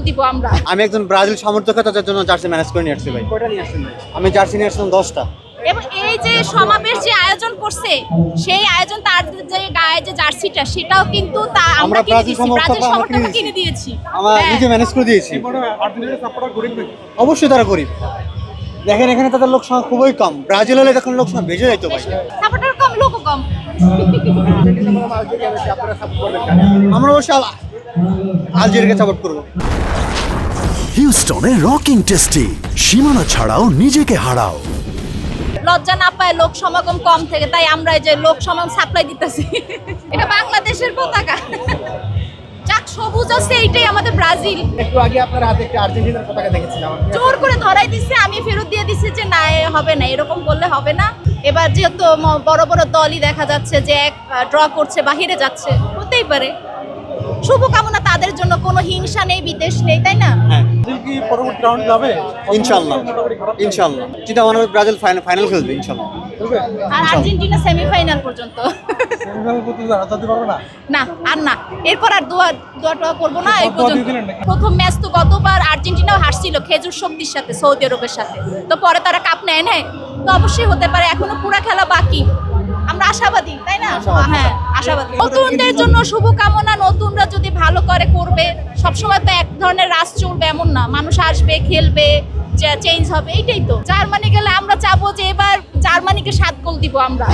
দিব আমরা। আমি একজন ব্রাজিল সমর্থক, তাদের জন্য জার্সি ম্যানেজ করে নিয়ে আসছি ভাই। কয়টা নিয়ে আসছেন? আমি জার্সি নিয়ে আসলাম 10টা। এবং এই যে সমাবেশ যে আয়োজন করছে, সেই আয়োজন তার যে গায়ে যে জার্সিটা, সেটাও কিন্তু আমরা কিনে দিয়েছি, ব্রাজিল সমর্থক কিনে দিয়েছি, আমরা নিজে ম্যানেজ করে দিয়েছি। আর্জেন্টিনার সাপোর্টার গরিব নাকি? অবশ্যই তারা গরিব। দেখেন এখানে তাদের লোক সংখ্যা খুবই কম, ব্রাজিল হলে তখন লোক সংখ্যা বেড়ে যাইতো ভাই। সাপোর্টার কম, লোকও কম। আর্জেন্টিনা বনাম আলজেরিয়া ম্যাচে আপনারা সাপোর্ট করবেন কাকে? আমরা অবশ্যই আলজেরিয়াকে সাপোর্ট করবো। হিউস্টনে রকিং টেস্টি, সীমানা ছাড়াও নিজেকে হারাও। লজ্জা না পায় লোক সমাগম কম থেকে, তাই আমরা এই যে লোক সমাগম সাপ্লাই দিতেছি। এটা বাংলাদেশের পতাকা, যাক সবুজ আছে, এইটাই আমাদের ব্রাজিল। একটু আগে আপনার হাতে একটা আর্জেন্টিনার পতাকা দেখেছিলাম। জোর করে ধরাই দিচ্ছে, আমি ফেরত দিয়ে দিচ্ছি যে না, হবে না, এরকম করলে হবে না। এবার যেহেতু বড় বড় দলই দেখা যাচ্ছে যে এক ড্র করছে, বাহিরে যাচ্ছে, হতেই পারে। শুভকামনা তাদের জন্য, কোনো হিংসা নেই, বিদেশ নেই, তাই না? হ্যাঁ ব্রাজিল কি পরবর্তী রাউন্ড যাবে? ইনশাল্লাহ, ইনশাল্লাহ চিন্তা ভাবনা করে ব্রাজিল ফাইনাল খেলবে ইনশাল্লাহ। আর আর্জেন্টিনা সেমিফাইনাল পর্যন্ত। সেমিফাইনাল পর্যন্ত যেতে পারবে না? না আর না, এরপর আর দোয়া করবো না। এই দোয়া পর্যন্ত দিলেন নাকি? প্রথম ম্যাচ তো গতবার আর্জেন্টিনাও হারছিল খেজুর শক্তির সাথে, সৌদি আরবের সাথে, তো পরে তারা কাপ নেয় নেয়, তো অবশ্যই হতে পারে, এখনো পুরা খেলা বাকি। আমরা আশাবাদী, তাই না? হ্যাঁ আশাবাদী। নতুনদের জন্য শুভকামনা, নতুনরা যদি ভালো করে করবে। সবসময় তো এক ধরনের রাস চলবে এমন না, মানুষ আসবে, খেলবে, চেঞ্জ হবে, এইটাই তো। জার্মানি গেলে আমরা চাবো যে এবার জার্মানিকে 7 গোল দিব আমরা।